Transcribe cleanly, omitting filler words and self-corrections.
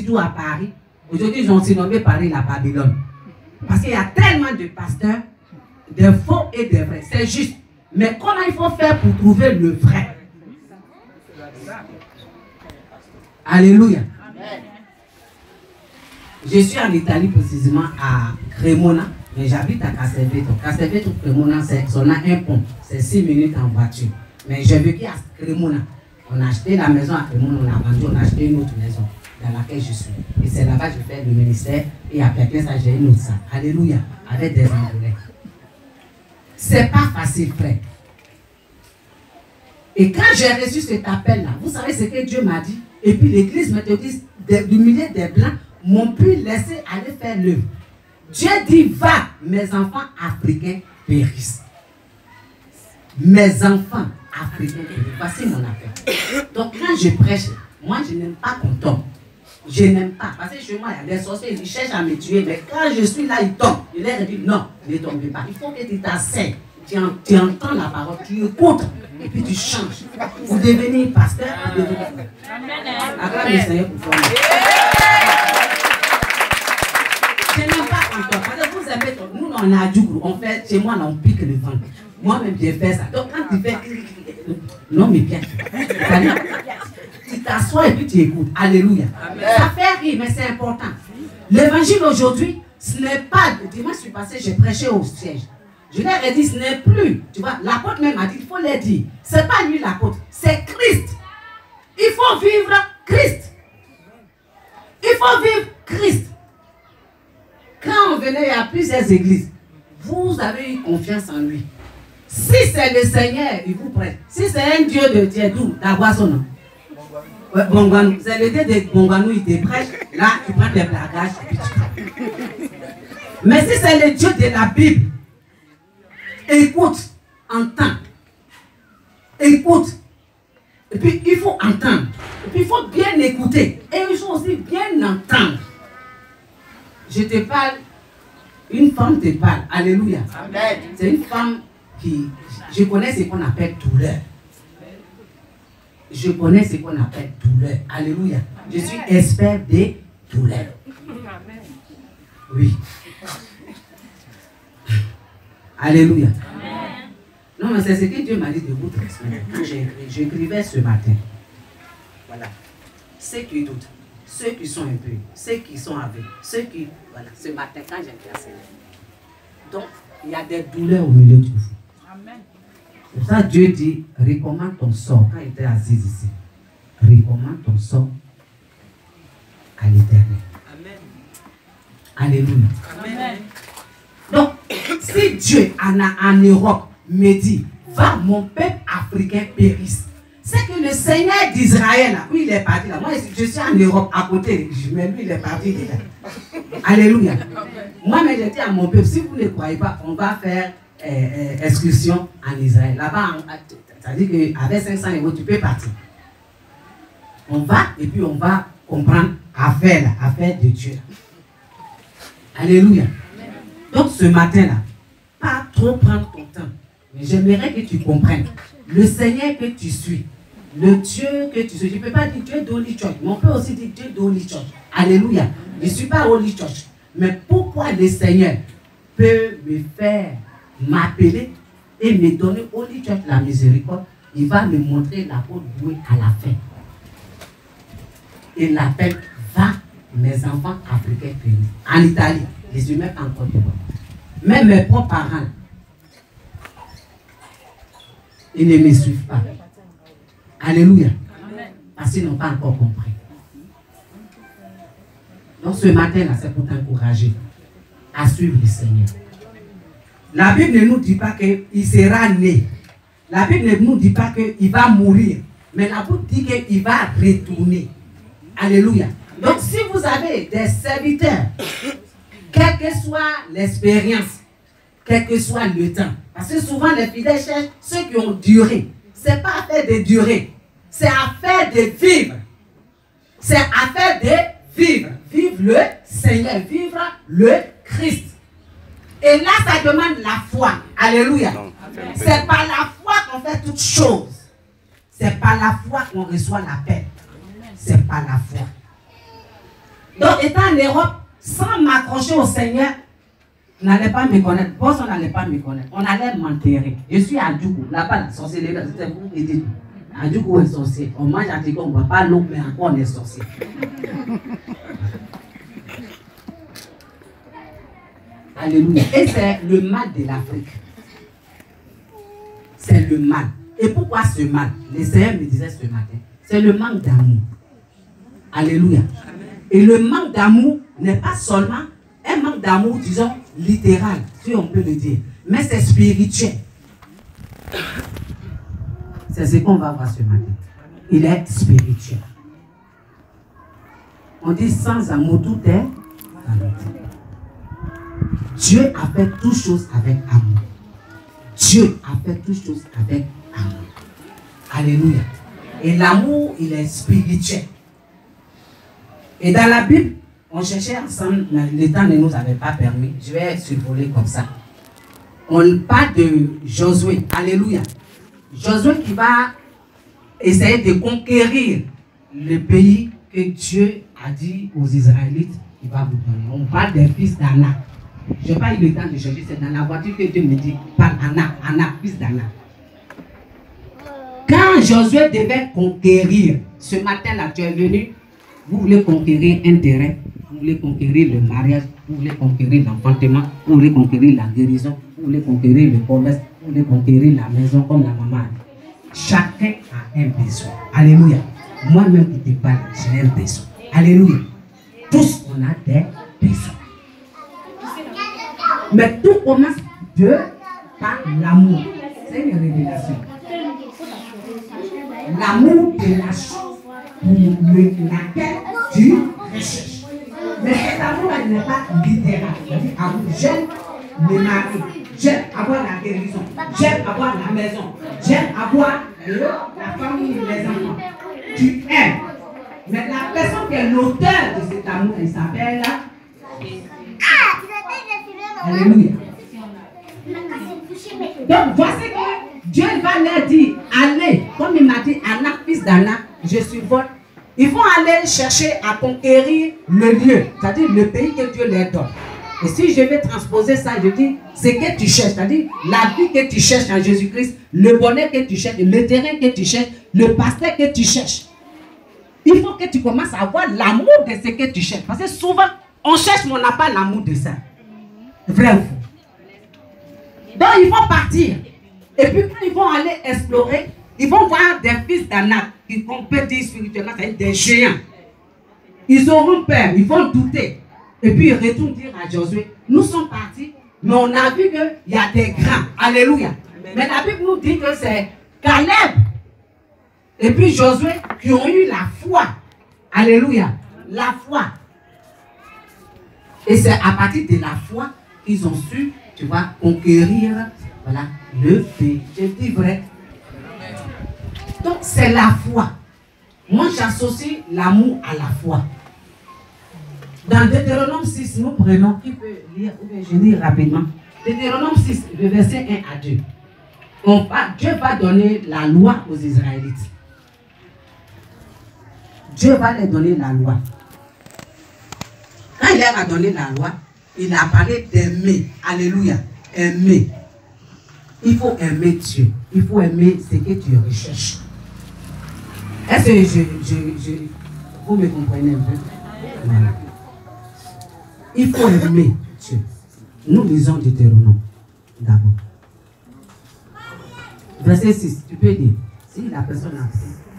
tout à Paris. Aujourd'hui, ils ont surnommé Paris la Babylone. Parce qu'il y a tellement de pasteurs, de faux et de vrais. C'est juste. Mais comment il faut faire pour trouver le vrai? Alléluia. Je suis en Italie précisément à Cremona, mais j'habite à Castelvetro. Castelvetro, Cremona, on a un pont. C'est 6 minutes en voiture. Mais j'ai vécu à Cremona. On a acheté la maison à Cremona, on a vendu, on a acheté une autre maison dans laquelle je suis. Et c'est là-bas que je fais le ministère. Et après ça, j'ai une autre salle. Alléluia. Avec des Angolais. C'est pas facile, frère. Et quand j'ai reçu cet appel-là, vous savez ce que Dieu m'a dit? Et puis l'église méthodiste du milieu des Blancs m'ont pu laisser aller faire l'œuvre. Dieu dit, va, mes enfants africains périssent. Mes enfants africains périssent. Voici mon appel. Donc quand je prêche, moi je n'aime pas qu'on tombe. Je n'aime pas. Parce que chez moi, il y a des sorciers, ils cherchent à me tuer. Mais quand je suis là, ils tombent. Je leur dis, non, ne tombez pas. Il faut que tu t'asseyes. Tu entends la parole, tu écoutes. Et puis tu changes. Pour devenir pasteur, pour devenir... Acclame le Seigneur pour toi. Je n'aime pas encore. Parce que vous aimez, nous on a du goût. On fait, chez moi, on pique le ventre. Moi-même, j'ai fait ça. Donc quand tu fais... Non, mais bien. Tu t'assois et puis tu écoutes. Alléluia. Amen. Ça fait rire, mais c'est important. L'évangile aujourd'hui, ce n'est pas... Dimanche passé, j'ai prêché au siège. Je leur ai dit, ce n'est plus. Tu vois, l'apôtre même a dit, il faut leur dire. Ce n'est pas lui l'apôtre, c'est Christ. Il faut vivre Christ. Il faut vivre Christ. Quand on venait à plusieurs églises, vous avez eu confiance en lui. Si c'est le Seigneur, il vous prête. Si c'est un Dieu de Dieu, d'Aguason, Bongwanou, c'est le Dieu de Bongwanou, il te prête. Là, tu prends des bagages et puis tu prends. Mais si c'est le Dieu de la Bible, écoute, entends. Écoute. Et puis il faut entendre. Et puis il faut bien écouter. Et il faut aussi bien entendre. Je te parle, une femme te parle. Alléluia. Amen. C'est une femme qui, je connais ce qu'on appelle douleur. Je connais ce qu'on appelle douleur. Alléluia. Je suis expert des douleurs. Oui. Alléluia. Amen. Non, mais c'est ce que Dieu m'a dit de vous transmettre. Quand j'écrivais ce matin, voilà, ceux qui doutent, ceux qui sont impurs, ceux qui sont aveugles, ceux qui... Voilà, ce matin, quand j'ai placé. Donc, il y a des douleurs au milieu de vous. Amen. Pour ça, Dieu dit, recommande ton sort. Quand il était assis ici, recommande ton sort à l'Éternel. Amen. Alléluia. Amen. Donc, si Dieu en Europe me dit, va, mon peuple africain périsse, c'est que le Seigneur d'Israël, oui, il est parti là. Moi, je suis en Europe à côté, mais lui, il est parti là. Alléluia. Moi, mais j'ai dit à mon peuple, si vous ne croyez pas, on va faire excursion en Israël. Là-bas, c'est-à-dire qu'avec 500 €, tu peux partir. On va, et puis on va comprendre affaire de Dieu. Alléluia. Donc ce matin-là, pas trop prendre ton temps. Mais j'aimerais que tu comprennes. Le Seigneur que tu suis, le Dieu que tu suis. Je ne peux pas dire Dieu d'Holy Church, mais on peut aussi dire Dieu d'Holy Church. Alléluia. Je ne suis pas Holy Church. Mais pourquoi le Seigneur peut me faire m'appeler et me donner Holy Church la miséricorde? Il va me montrer la porte douée à la fin. Il l'appelle, va, mes enfants africains péris. En Italie. Je suis même en Côte d'Ivoire. Même mes propres parents, ils ne me suivent pas. Alléluia. Parce qu'ils n'ont pas encore compris. Donc ce matin-là, c'est pour t'encourager à suivre le Seigneur. La Bible ne nous dit pas qu'il sera né. La Bible ne nous dit pas qu'il va mourir. Mais la Bible dit qu'il va retourner. Alléluia. Donc si vous avez des serviteurs, quelle que soit l'expérience, quel que soit le temps. Parce que souvent les fidèles cherchent ceux qui ont duré. Ce n'est pas affaire de durer. C'est affaire de vivre. C'est affaire de vivre. Vivre le Seigneur. Vivre le Christ. Et là, ça demande la foi. Alléluia. C'est par la foi qu'on fait toutes choses. C'est par la foi qu'on reçoit la paix. C'est par la foi. Donc, étant en Europe, sans m'accrocher au Seigneur, n'allait pas me connaître. Bon, on n'allait pas me connaître. On allait m'enterrer. Je suis à Djougou. Là-bas, la sorcellerie, c'était vous qui dites. À Djougou, on est sorcier. On mange à Tico, on ne boit pas l'eau, mais encore on est sorcier. Alléluia. Et c'est le mal de l'Afrique. C'est le mal. Et pourquoi ce mal? Le Seigneur me disait ce matin. C'est le manque d'amour. Alléluia. Et le manque d'amour n'est pas seulement un manque d'amour, disons, littéral, si on peut le dire. Mais c'est spirituel. C'est ce qu'on va voir ce matin. Il est spirituel. On dit sans amour, tout est vanité. Dieu a fait toutes choses avec amour. Dieu a fait toutes choses avec amour. Alléluia. Et l'amour, il est spirituel. Et dans la Bible, on cherchait ensemble, mais le temps ne nous avait pas permis. Je vais survoler comme ça. On parle de Josué. Alléluia. Josué qui va essayer de conquérir le pays que Dieu a dit aux Israélites qu'il va vous donner. On parle des fils d'Anak. Je n'ai pas eu le temps de chercher, c'est dans la voiture que Dieu me dit, parle Anak, fils d'Anak. Quand Josué devait conquérir, ce matin-là, tu es venu, vous voulez conquérir un terrain, vous voulez conquérir le mariage, vous voulez conquérir l'enfantement, vous voulez conquérir la guérison, vous voulez conquérir le commerce, vous voulez conquérir la maison comme la maman. Chacun a un besoin. Alléluia. Moi-même qui te parle, j'ai un besoin. Alléluia. Tous, on a des besoins. Mais tout commence par l'amour. C'est une révélation. L'amour de la chose pour laquelle tu recherches. Mais cet amour-là n'est pas littéral. J'aime me marier, j'aime avoir la guérison, j'aime avoir la maison, j'aime avoir la famille, les enfants. Tu aimes. Mais la personne qui est l'auteur de cet amour, il s'appelle Alléluia. Donc voici que Dieu va leur dire, allez, comme il m'a dit, Anak, fils d'Anak, je survole. Ils vont aller chercher à conquérir le lieu, c'est-à-dire le pays que Dieu leur donne. Et si je vais transposer ça, je dis, ce que tu cherches, c'est-à-dire la vie que tu cherches en Jésus-Christ, le bonheur que tu cherches, le terrain que tu cherches, le pasteur que tu cherches. Il faut que tu commences à avoir l'amour de ce que tu cherches. Parce que souvent, on cherche, mais on n'a pas l'amour de ça. Vrai ou faux? Donc, ils vont partir. Et puis, quand ils vont aller explorer, ils vont voir des fils d'Anak qui compétissent spirituellement, c'est-à-dire des géants. Ils auront peur, ils vont douter. Et puis, ils retournent dire à Josué, nous sommes partis, mais on a vu qu'il y a des grands. Alléluia. Mais la Bible nous dit que c'est Caleb et puis Josué qui ont eu la foi. Alléluia. La foi. Et c'est à partir de la foi qu'ils ont su, tu vois, conquérir, voilà, le pays. Je dis vrai. Donc, c'est la foi. Moi, j'associe l'amour à la foi. Dans Deutéronome 6, nous prenons, qui peut lire, ou bien je lis rapidement. Deutéronome 6, le verset 1 à 2. Dieu va donner la loi aux Israélites. Dieu va leur donner la loi. Quand il leur a donné la loi, il a parlé d'aimer. Alléluia. Aimer. Il faut aimer Dieu. Il faut aimer ce que tu recherches. Est-ce que vous me comprenez un peu? Voilà. Il faut aimer Dieu. Nous lisons Deutéronome d'abord. Verset 6, tu peux dire, si la personne a fait.